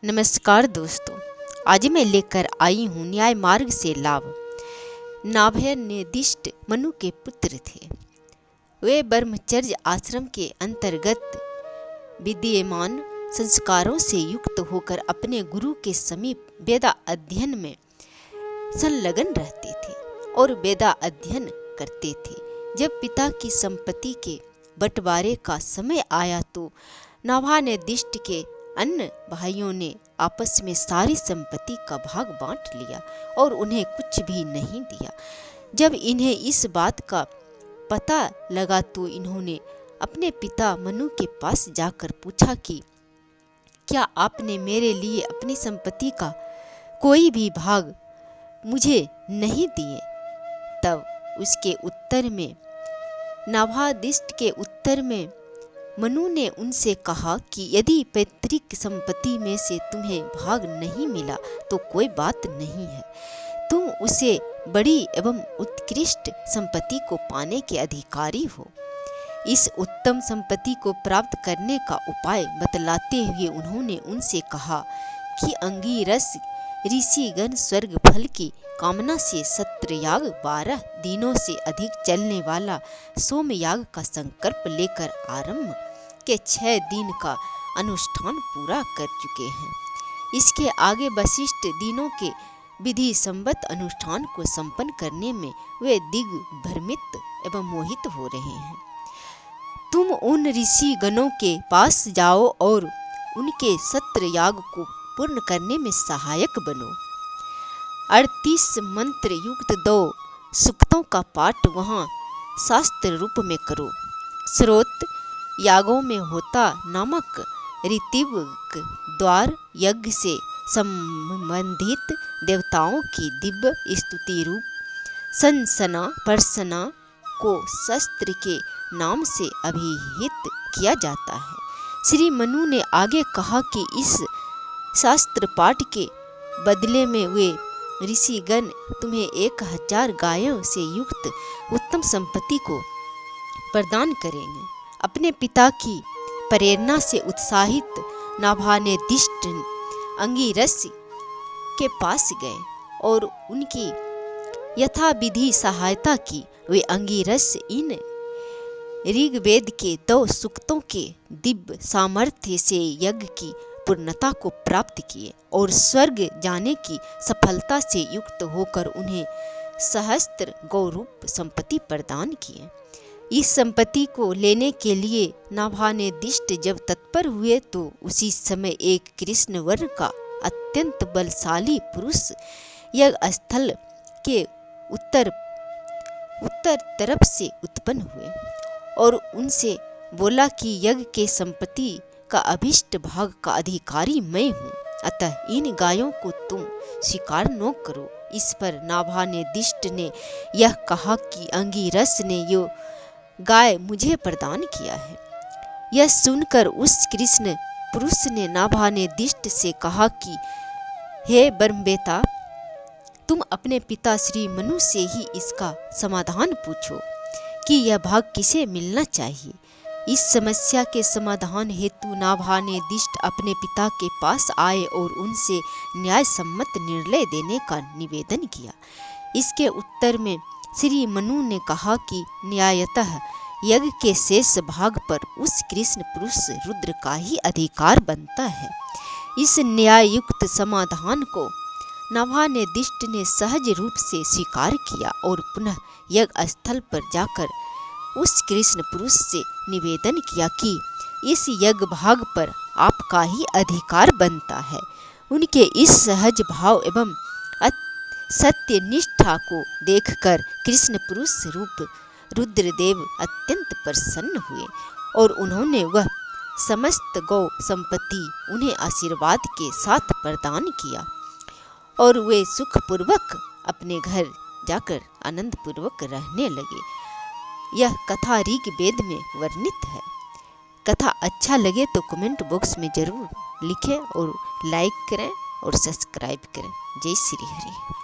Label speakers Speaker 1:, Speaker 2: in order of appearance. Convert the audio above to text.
Speaker 1: नमस्कार दोस्तों, आज मैं लेकर आई हूँ न्याय मार्ग से लाभ। नाभय निर्दिष्ट मनु के पुत्र थे। वे ब्रह्मचर्य आश्रम के अंतर्गत विद्यमान संस्कारों से युक्त होकर अपने गुरु के समीप वेदा अध्ययन में संलग्न रहते थे और वेदा अध्ययन करते थे। जब पिता की संपत्ति के बंटवारे का समय आया तो नाभा निर्दिष्ट के अन्य भाइयों ने आपस में सारी संपत्ति का भाग बांट लिया और उन्हें कुछ भी नहीं दिया। जब इन्हें इस बात का पता लगा तो इन्होंने अपने पिता मनु के पास जाकर पूछा कि क्या आपने मेरे लिए अपनी संपत्ति का कोई भी भाग मुझे नहीं दिए? तब उसके उत्तर में नाभादिष्ट के उत्तर में मनु ने उनसे कहा कि यदि पैतृक संपत्ति में से तुम्हें भाग नहीं मिला तो कोई बात नहीं है, तुम उसे बड़ी एवं उत्कृष्ट संपत्ति को पाने के अधिकारी हो। इस उत्तम संपत्ति को प्राप्त करने का उपाय बतलाते हुए उन्होंने उनसे कहा कि अंगिरस ऋषिगण स्वर्ग फल की कामना से सत्रयाग 12 दिनों से अधिक चलने वाला सोमयाग का संकल्प लेकर आरंभ के 6 दिन का अनुष्ठान पूरा कर चुके हैं। इसके आगे वशिष्ठ दिनों के विधि संबद्ध अनुष्ठान को संपन्न करने में वे दिग्भ्रमित एवं मोहित हो रहे हैं। तुम उन ऋषि गणों के पास जाओ और उनके सत्रयाग को पूर्ण करने में सहायक बनो। 38 मंत्र युक्त 2 सूक्तों का पाठ वहां शास्त्र रूप में करो। स्रोत यागों में होता नामक ऋतिविक द्वार यज्ञ से संबंधित देवताओं की दिव्य स्तुति रूप संसना पर्सना को शस्त्र के नाम से अभिहित किया जाता है। श्री मनु ने आगे कहा कि इस शास्त्र पाठ के बदले में वे ऋषिगण तुम्हें 1000 गायों से युक्त उत्तम संपत्ति को प्रदान करेंगे। अपने पिता की प्रेरणा से उत्साहित नाभा ने दिष्ट अंगिरस के पास गए और उनकी यथाविधि सहायता की। वे अंगिरस इन ऋग्वेद के 2 सूक्तों के दिव्य सामर्थ्य से यज्ञ की पूर्णता को प्राप्त किए और स्वर्ग जाने की सफलता से युक्त होकर उन्हें सहस्त्र गौरूप संपत्ति प्रदान किए। इस संपत्ति को लेने के लिए नाभा ने दिष्ट जब तत्पर हुए तो उसी समय एक कृष्ण वर्ण का अत्यंत बलशाली पुरुष यज्ञ स्थल के उत्तर तरफ से उत्पन्न हुए और उनसे बोला कि यज्ञ के संपत्ति का अभिष्ट भाग का अधिकारी मैं हूँ, अतः इन गायों को तुम स्वीकार न करो। इस पर नाभा ने दिष्ट ने यह कहा कि अंगिरस ने यो गाय मुझे प्रदान किया है। यह सुनकर उस कृष्ण पुरुष ने नाभा ने दिष्ट से कहा कि हे ब्रह्मवेता, तुम अपने पिता श्री मनु से ही इसका समाधान पूछो कि यह भाग किसे मिलना चाहिए। इस समस्या के समाधान हेतु नाभा ने दिष्ट अपने पिता के पास आए और उनसे न्याय सम्मत निर्णय देने का निवेदन किया। इसके उत्तर में श्री मनु ने कहा कि न्यायतः यज्ञ के शेष भाग पर उस कृष्ण पुरुष रुद्र का ही अधिकार बनता है। इस न्याययुक्त समाधान को नाभा ने दिष्ट ने सहज रूप से स्वीकार किया और पुनः यज्ञ स्थल पर जाकर उस कृष्ण पुरुष से निवेदन किया कि इस यज्ञ भाग पर आपका ही अधिकार बनता है। उनके इस सहज भाव एवं सत्य निष्ठा को देखकर कृष्ण पुरुष रूप रुद्रदेव अत्यंत प्रसन्न हुए और उन्होंने वह समस्त गौ संपत्ति उन्हें आशीर्वाद के साथ प्रदान किया और वे सुखपूर्वक अपने घर जाकर आनंद पूर्वक रहने लगे। यह कथा ऋग्वेद में वर्णित है। कथा अच्छा लगे तो कमेंट बॉक्स में जरूर लिखें और लाइक करें और सब्सक्राइब करें। जय श्री हरि।